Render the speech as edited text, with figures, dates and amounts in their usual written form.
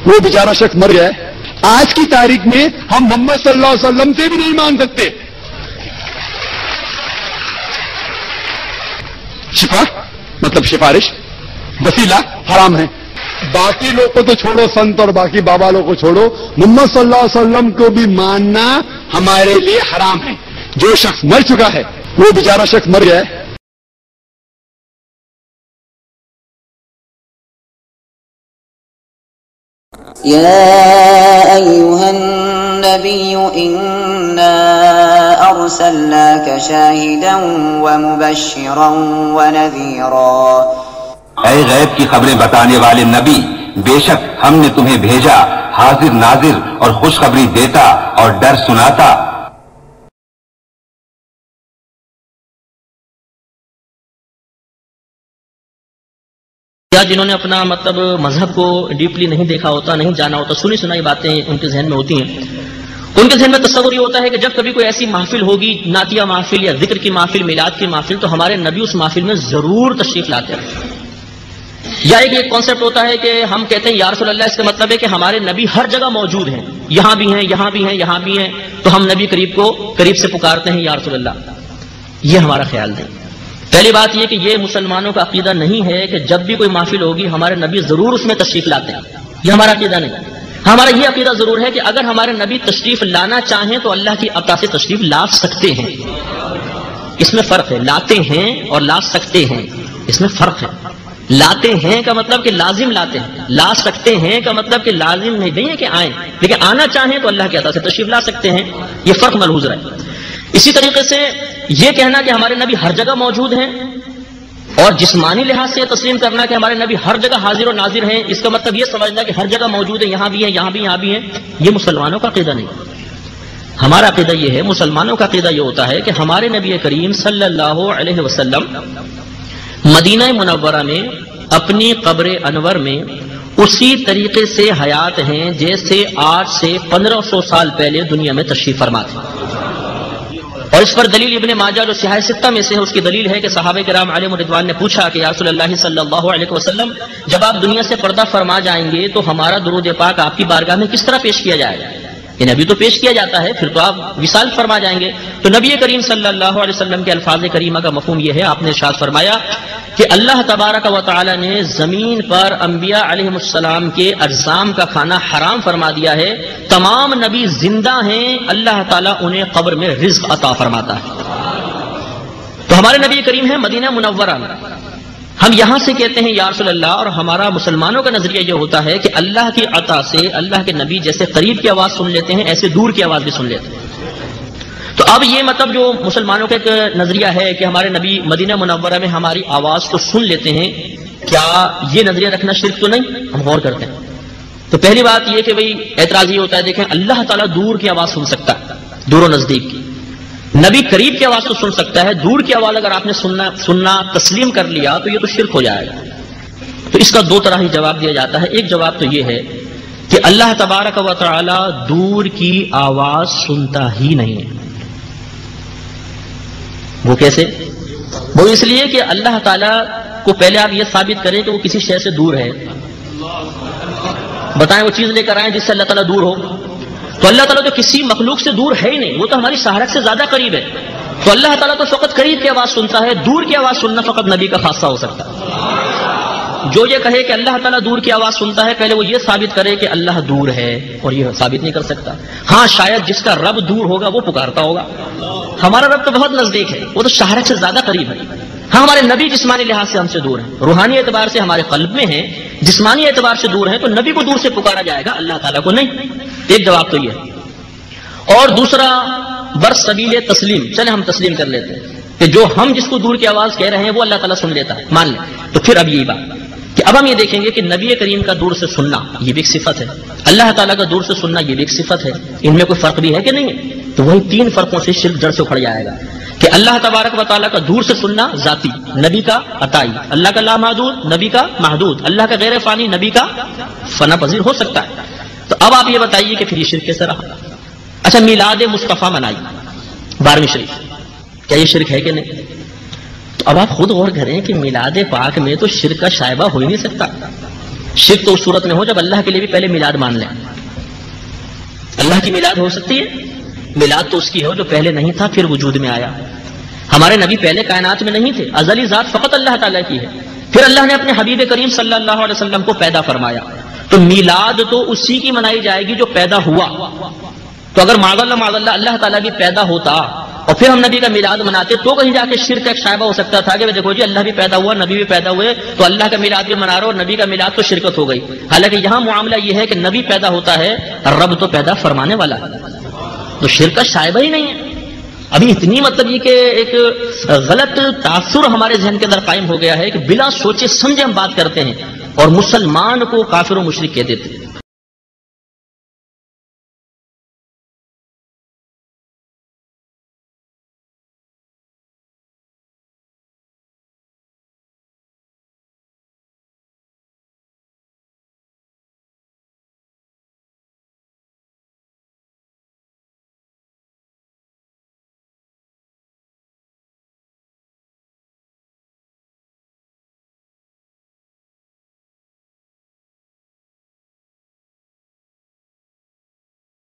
وہ بیچارہ شخص مر گیا ہے. آج کی تاریخ میں ہم محمد صلی اللہ علیہ وسلم سے بھی نہیں مانگ سکتے. شفا مطلب سفارش وسیلہ حرام ہے. باقی لوگ کو تو چھوڑو، سنت اور باقی بابا لوگ کو چھوڑو، محمد صلی اللہ علیہ وسلم کو بھی ماننا ہمارے لیے حرام ہے. جو شخص مر چکا ہے وہ بیچارہ شخص مر گیا ہے. يا أيها النبي إنا أرسلناك شاهدا ومبشرا ونذيرا. اے غیب کی خبریں بتانے والے نبی، بے شک ہم نے تمہیں بھیجا حاضر ناظر اور خوشخبری دیتا اور ڈر سناتا. جنہوں نے اپنا مطلب مذہب کو ڈیپلی نہیں دیکھا ہوتا، نہیں جانا ہوتا، سنی سنائی باتیں ان کے ذہن میں ہوتی ہیں. ان کے ذہن میں تصور یہ ہوتا ہے کہ جب کبھی کوئی ایسی محفل ہوگی، نعتیہ محفل یا ذکر کی محفل، میلاد کی محفل، تو ہمارے نبی اس محفل میں ضرور تشریف لاتے ہیں. یا ایک کانسیپٹ ہوتا ہے کہ ہم کہتے ہیں یا رسول اللہ، اس کا مطلب ہے کہ ہمارے نبی ہر جگہ موجود ہیں، یہاں بھی ہیں، یہاں بھی ہیں، یہاں بھی ہیں، تو ہم نبی قریب سے پکارتے ہیں یا رسول اللہ. یہ ہمارا خیال نہیں. پہلی بات یہ کہ یہ مسلمانوں کا عقیدہ نہیں ہے کہ جب بھی کوئی محفل ہوگی ہمارے نبی ضرور اس میں تشریف لاتے ہیں. یہ ہمارا عقیدہ نہیں. ہمارا یہ عقیدہ ضرور ہے کہ اگر ہمارے نبی تشریف لانا چاہیں تو اللہ کی عطا سے تشریف لا سکتے ہیں. اس میں فرق ہے. لاتے ہیں اور لا سکتے ہیں، اس میں فرق ہے. لاتے ہیں کا مطلب کہ لازم لاتے ہیں، لا سکتے ہیں کا مطلب کہ لازم نہیں ہے کہ آئیں، لیکن آنا چاہیں تو اللہ کی عطا سے تشریف لا سکتے ہیں. یہ فرق ملحوظ رہے. اسی طریقے سے یہ کہنا کہ ہمارے نبی ہر جگہ موجود ہیں اور جسمانی لحاظ سے تسلیم کرنا کہ ہمارے نبی ہر جگہ حاضر و ناظر ہیں، اس کا مطلب یہ سمجھنا کہ ہر جگہ موجود ہیں، یہاں بھی ہیں، یہاں بھی، یہاں بھی ہیں، یہ مسلمانوں کا عقیدہ نہیں. ہمارا عقیدہ یہ ہے، مسلمانوں کا عقیدہ یہ ہوتا ہے کہ ہمارے نبی کریم صلی اللہ علیہ وسلم مدینہ منورہ میں اپنی قبر انور میں اسی طریقے سے حیات ہیں جیسے آج سے 1500 سال پہلے دنیا میں تشریف فرما تھے. اور اس پر دلیل ابن ماجہ جو صحاح ستہ میں سے ہے، اس کی دلیل ہے کہ صحابہ کرام علیہم رضوان نے پوچھا کہ یا رسول اللہ صلی اللہ علیہ وسلم، جب آپ دنیا سے پردہ فرما جائیں گے تو ہمارا درود پاک آپ کی بارگاہ میں کس طرح پیش کیا جائے گا؟ یہ نبی تو پیش کیا جاتا ہے، پھر تو آپ وصال فرما جائیں گے. تو نبی کریم صلی اللہ علیہ وسلم کے الفاظ کریمہ کا مفہوم یہ ہے، آپ نے ارشاد فرمایا کہ اللہ تبارک و تعالی نے زمین پر انبیاء علیہم السلام کے اجسام کا کھانا حرام فرما دیا ہے. تمام نبی زندہ ہیں، اللہ تعالیٰ انہیں قبر میں رزق عطا فرماتا ہے. تو ہمارے نبی کریم ہیں مدینہ منورہ میں، ہم یہاں سے کہتے ہیں یا رسول اللہ، اور ہمارا مسلمانوں کا نظریہ یہ ہوتا ہے کہ اللہ کی عطا سے اللہ کے نبی جیسے قریب کی آواز سن لیتے ہیں ایسے دور کی آواز بھی سن لیتے ہیں. تو اب یہ مطلب جو مسلمانوں کا ایک نظریہ ہے کہ ہمارے نبی مدینہ منورہ میں ہماری آواز کو سن لیتے ہیں، کیا یہ نظریہ رکھنا شرک تو نہیں؟ ہم غور کرتے ہیں. تو پہلی بات یہ کہ بھئی اعتراض یہ ہوتا ہے، دیکھیں اللہ تعالیٰ دور کی آواز سن سکتا ہے، دور و نزدیک کی. نبی قریب کی آواز تو سن سکتا ہے، دور کی آواز اگر آپ نے سننا تسلیم کر لیا تو یہ تو شرک ہو جائے گا. تو اس کا دو طرح ہی جواب دیا جاتا ہے. ایک جواب تو یہ ہے کہ اللہ تبارک و تعالی دور کی آواز سنتا ہی نہیں ہے. وہ کیسے؟ وہ اس لیے کہ اللہ تعالیٰ کو پہلے آپ یہ ثابت کریں کہ وہ کسی شے سے دور ہے. بتائیں وہ چیز لے کر آئیں جس سے اللہ تعالیٰ دور ہو. تو اللہ تعالیٰ تو کسی مخلوق سے دور ہے ہی نہیں، وہ تو ہماری شہرت سے زیادہ قریب ہے. تو اللہ تعالیٰ تو فقط قریب کی آواز سنتا ہے، دور کی آواز سننا فقط نبی کا خاصہ ہو سکتا ہے. جو یہ کہے کہ اللہ تعالیٰ دور کی آواز سنتا ہے، پہلے وہ یہ ثابت کرے کہ اللہ دور ہے، اور یہ ثابت نہیں کر سکتا. ہاں شاید جس کا رب دور ہوگا وہ پکارتا ہوگا. ہمارا رب تو بہت نزدیک ہے، وہ تو شہرت سے زیادہ قریب ہے. ہاں ہمارے نبی جسمانی لحاظ سے ہم سے دور ہیں، روحانی اعتبار سے ہمارے قلب میں ہیں، جسمانی اعتبار سے دور ہیں، تو نبی کو دور سے پکارا جائے گا، اللہ تعالیٰ کو نہیں. ایک جواب تو یہ ہے. اور دوسرا برسبیل تسلیم، چلے ہم تسلیم کر لیتے ہیں کہ جو ہم جس کو دور کی آواز کہہ رہے ہیں وہ اللہ تعالیٰ سن لیتا ہے، مان لیں. تو پھر اب یہی بات کہ اب ہم یہ دیکھیں گے کہ نبی کریم کا دور سے سننا یہ بھی ایک صفت ہے، اللہ تعالیٰ کا دور سے سننا یہ بھی ایک صفت ہے. ان میں کوئی فرق بھی ہے کہ نہیں ہے؟ تو وہی تین فرقوں سے شرک جڑ سے اکھڑ جائے گا کہ اللہ تبارک و تعالیٰ کا دور سے سننا ذاتی، نبی کا عطائی. اللہ کا لامحدود، نبی کا محدود. اللہ کا غیر فانی، نبی کا فنا پذیر ہو سکتا ہے. تو اب آپ یہ بتائیے کہ پھر یہ شرک کیسے رہا؟ اچھا میلاد مصطفیٰ منائی 12ویں شریف، کیا یہ شرک ہے کہ نہیں؟ تو اب آپ خود غور کریں کہ میلاد پاک میں تو شرک کا شائبہ ہو ہی نہیں سکتا. شرک تو اس صورت میں ہو جب اللہ کے لیے بھی پہلے میلاد مان لیں. اللہ کی میلاد ہو سکتی ہے؟ میلاد تو اس کی ہو جو پہلے نہیں تھا پھر وجود میں آیا. ہمارے نبی پہلے کائنات میں نہیں تھے، ازلی ذات فقط اللہ تعالیٰ کی ہے. پھر اللہ نے اپنے حبیب کریم صلی اللہ علیہ وسلم کو پیدا فرمایا. تو میلاد تو اسی کی منائی جائے گی جو پیدا ہوا. تو اگر معاذ اللہ اللہ تعالیٰ بھی پیدا ہوتا اور پھر ہم نبی کا میلاد مناتے تو کہیں جا کے شرک کا ایک شائبہ ہو سکتا تھا کہ دیکھو جی اللہ بھی پیدا ہوا، نبی بھی پیدا ہوئے، تو اللہ کا میلاد بھی منا رہے اور نبی کا میلاد تو شرکت ہو گئی. حالانکہ یہاں معاملہ یہ ہے کہ نبی پیدا ہوتا ہے، رب تو پیدا فرمانے والا ہے، تو شرک کا شائبہ ہی نہیں ہے. ابھی اتنی مطلب یہ کہ ایک غلط تاثر ہمارے ذہن کے اندر قائم ہو گیا ہے کہ بلا سوچے سمجھے ہم بات کرتے ہیں اور مسلمان کو کافر و مشرک کہہ دیتے ہیں.